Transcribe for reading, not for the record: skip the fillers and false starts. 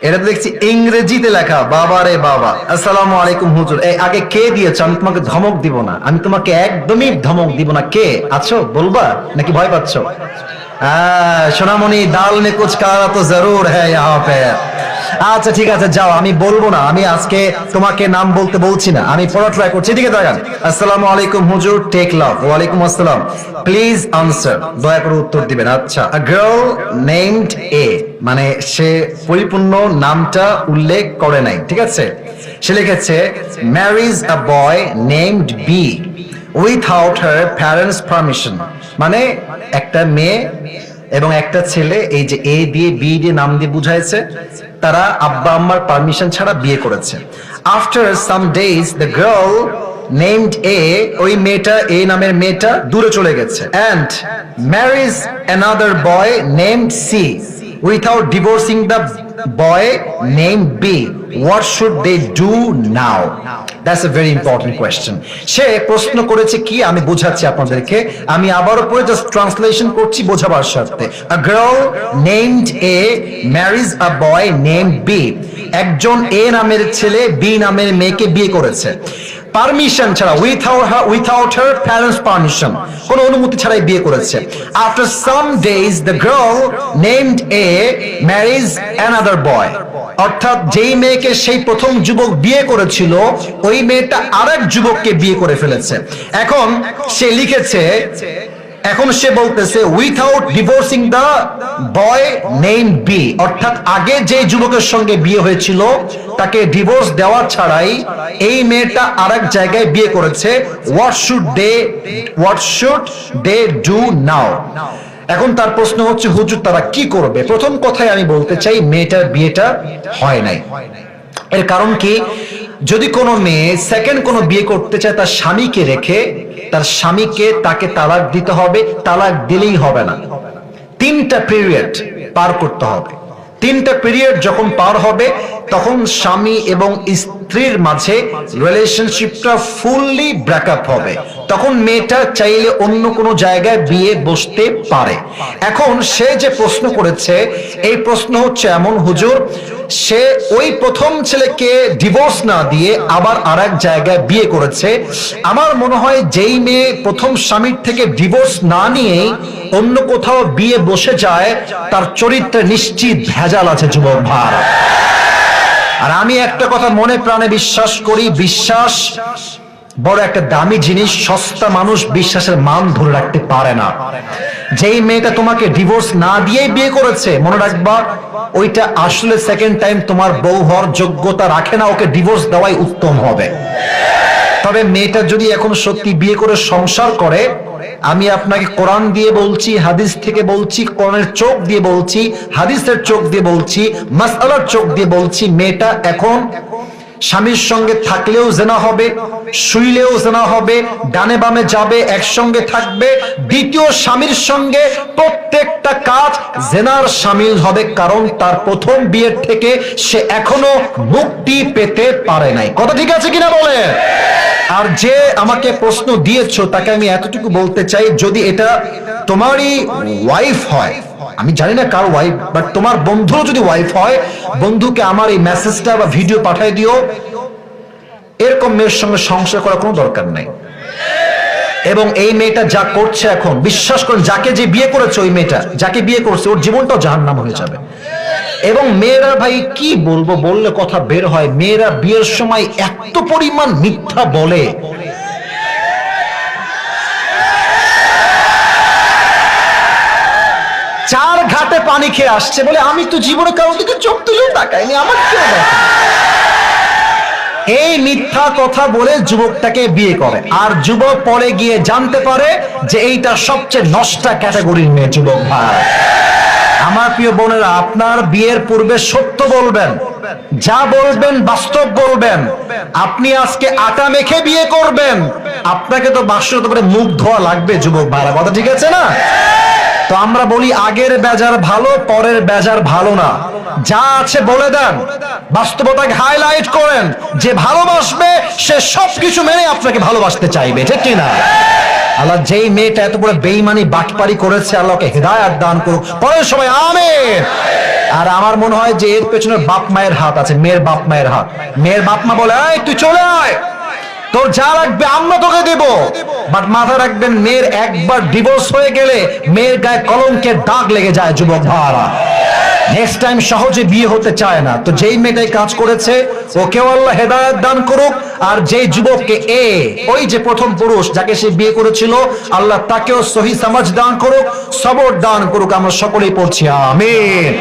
এটা তো দেখছি ইংরেজিতে লেখা। বাবা রে বাবা। আসসালামু আলাইকুম হুজুর। এই আগে কে দিয়েছো? আমি তোমাকে ধমক দিব না, আমি তোমাকে একদমই ধমক দিব না। কে আছো বলবা নাকি ভয় পাচ্ছ? সোনামণি, দাল মে কুছ কালা তো জরুর হ্যায় ইহাঁ পে। আচ্ছা ঠিক আছে, যাও, আমি বলবো না। আমি আজকে তোমাকে নাম বলতে বলছি না, আমি পড়া ট্রাই করছি। এদিকে তাকান। আসসালামু আলাইকুম হুজুর, টেক লাভ। ওয়ালাইকুম আসসালাম। প্লিজ আনসার, দয়া করে উত্তর দিবেন। আচ্ছা, আ গার্ল নেমড এ, মানে সে পরিপূর্ণ নামটা উল্লেখ করে নাই, ঠিক আছে? সে লিখেছে marriage a boy named B without her parents permission. মানে একটা মেয়ে এবং একটা ছেলে, এই যে এ দিয়ে বি দিয়ে নাম দিয়ে বুঝাইছে, তারা আব্বা আম্মার পারমিশন ছাড়া বিয়ে করেছে। After some days the girl named A, ওই মেয়েটা, এ নামের মেয়েটা দূরে চলে গেছে, and marriage another boy named C without divorcing the boy name B. What should they do now? That's a very important question. সে প্রশ্ন করেছে কি, আমি বোঝাচ্ছি আপনাদেরকে। আমি আবারও পরে জাস্ট ট্রান্সলেশন করছি বোঝাবার স্বার্থে। A girl named A marriage a boy name B. একজন এ নামের ছেলে বি নামের মেয়েকে বিয়ে করেছে পারমিশন ছাড়া, উইথাউট হার প্যারেন্টস পারমিশন, কোনো অনুমতি ছাড়াই বিয়ে করেছে। After some days the girl named A marriage another boy, অর্থাৎ যেই মেয়েকে সেই প্রথম যুবক বিয়ে করেছিল, ওই মেয়েটা আরেক যুবককে বিয়ে করে ফেলেছে। এখন সে লিখেছে, এখন সে বলতেছে without divorcing the boy name B, অর্থাৎ আগে যে যুবকের সঙ্গে বিয়ে হয়েছিল তাকে ডিভোর্স দেওয়া ছাড়াই এই মেয়েটা আরেক জায়গায় বিয়ে করেছে। What should they do now? এখন তার প্রশ্ন হচ্ছে, হুজুর তারা কি করবে? প্রথম কথায় আমি বলতে চাই, মেয়েটার বিয়েটা হয় নাই। এর কারণ কি? যদি কোনো মেয়ে সেকেন্ড কোনো বিয়ে করতে চায় তার স্বামীকে রেখে, তার স্বামীকে তাকে তালাক দিতে হবে। তালাক দিলেই হবে না, 3টা পিরিয়ড পার করতে হবে। 3টা পিরিয়ড যখন পার হবে, তখন স্বামী এবং স্ত্রীর মাঝে রিলেশনশিপটা ফুললি ব্রেকআপ হবে। তখন মেয়েটা চাইলে অন্য কোনো জায়গায় বিয়ে বসতে পারে। এখন সে যে প্রশ্ন করেছে, এই প্রশ্ন হচ্ছে এমন, হুজুর সে ওই প্রথম ছেলেকে ডিভোর্স না দিয়ে আবার আরেক জায়গায় বিয়ে করেছে। আমার মনে হয় যেই মেয়ে প্রথম স্বামীর থেকে ডিভোর্স না নিয়ে অন্য কোথাও বিয়ে বসে যায়, তার চরিত্রে নিশ্চিত ভেজাল আছে যুবক ভাই। আর আমি একটা কথা মনে প্রাণে বিশ্বাস করি, বিশ্বাস বড় একটা দামি জিনিস। সস্তা মানুষ বিশ্বাসের মান ধরে রাখতে পারে না। যেই মেয়েটা তোমাকে ডিভোর্স না দিয়েই বিয়ে করেছে, মনে রাখবা ওইটা আসলে সেকেন্ড টাইম তোমার বউ হওয়ার যোগ্যতা রাখে না। ওকে ডিভোর্স দেওয়াই উত্তম হবে। তবে মেয়েটা যদি এখন সত্যি বিয়ে করে সংসার করে, আমি আপনাকে কোরআন দিয়ে বলছি, হাদিস থেকে বলছি, কোরআনের চোখ দিয়ে বলছি, হাদিসের চোখ দিয়ে বলছি, মাসআলার চোখ দিয়ে বলছি, মেয়েটা এখন স্বামীর সঙ্গে থাকলেও জেনা হবে, শুইলেও জেনা হবে, ডানে বামে যাবে, একসঙ্গে থাকবে, দ্বিতীয় স্বামীর সঙ্গে প্রত্যেকটা কাজ জেনার শামিল হবে। কারণ তার প্রথম বিয়ের থেকে সে এখনো মুক্তি পেতে পারে নাই। কথা ঠিক আছে কিনা বলে? আর যে আমাকে প্রশ্ন দিয়েছো তাকে আমি এতটুকু বলতে চাই, যদি এটা তোমারই ওয়াইফ হয়, আমি জানি না কার ওয়াইফ, বাট তোমার বন্ধুরও যদি ওয়াইফ হয়, বন্ধুকে আমার এই মেসেজটা বা ভিডিও পাঠিয়ে দিও। এরকম মেয়ের সঙ্গে সংসার করার কোনো দরকার নাই। এবং এই মেয়েটা যা করছে এখন, বিশ্বাস করুন, যাকে যে বিয়ে করেছে, ওই মেয়েটা যাকে বিয়ে করছে, ওর জীবনটাও জাহান্নাম হয়ে যাবে। এবং মেয়েরা, ভাই কি বলবো, বললে কথা বের হয়, মেয়েরা বিয়ের সময় এত পরিমাণ মিথ্যা বলে। চার ঘাটে পানি খেয়ে আসছে বলে, আমি তো জীবনে কারোর দিকে চোখ তুলেও তাকাইনি, আমার কেউ দেখে। এই মিথ্যা কথা বলে যুবকটাকে বিয়ে করে, আর যুবক পরে গিয়ে জানতে পারে যে এইটা সবচেয়ে নষ্টা ক্যাটাগরির মেয়ে। যুবক ভাই, আমার প্রিয় বোনেরা, আপনার বিয়ের পূর্বে সত্য বলবেন, যা বলবেন বাস্তব বলবেন। আপনি আজকে আটা মেখে বিয়ে করবেন, আপনাকে তো বাসর করে মুখ ধোয়া লাগবে যুবক ভাইরা। কথা ঠিক আছে না? তো আমরা বলি, আগের বেজার ভালো, পরের বেজার ভালো না। যা আছে বলে দেন, বাস্তবতাকে হাইলাইট করেন। যে ভালোবাসবে সে সবকিছু মেনে আপনাকে ভালোবাসতে চাইবে, ঠিক কিনা? আল্লাহ যেই মেয়েটা এত বড় বেঈমানি বাটপারি করেছে, আল্লাহকে হেদায়েত দান করুক। পরে সবাই আমিন। আর আমার মনে হয় যে এর পেছনে বাপ মায়ের হাত আছে, মেয়ের বাপ মায়ের হাত। মেয়ের বাপ মা বলে, এই তুই চলে আয়, তোর যা লাগবে আমরা তোকে দেব। বাট মাথায় রাখবেন, মেয়ের একবার ডিভোর্স হয়ে গেলে মেয়ের গায়ে কলঙ্কের দাগ লেগে যায় যুবক ভাইরা। নেক্সট টাইম সহজে বিয়ে হতে চায় না। তো যেই মেয়েটাই কাজ করেছে ওকেও আল্লাহ হেদায়েত দান করুক, আর যেই যুবককে ওই যে প্রথম পুরুষ যাকে সে বিয়ে করেছিল, আল্লাহ তাকেও সহি সমাজ দান করুক, সবর দান করুক। আমরা সকলেই পড়ছি আমিন।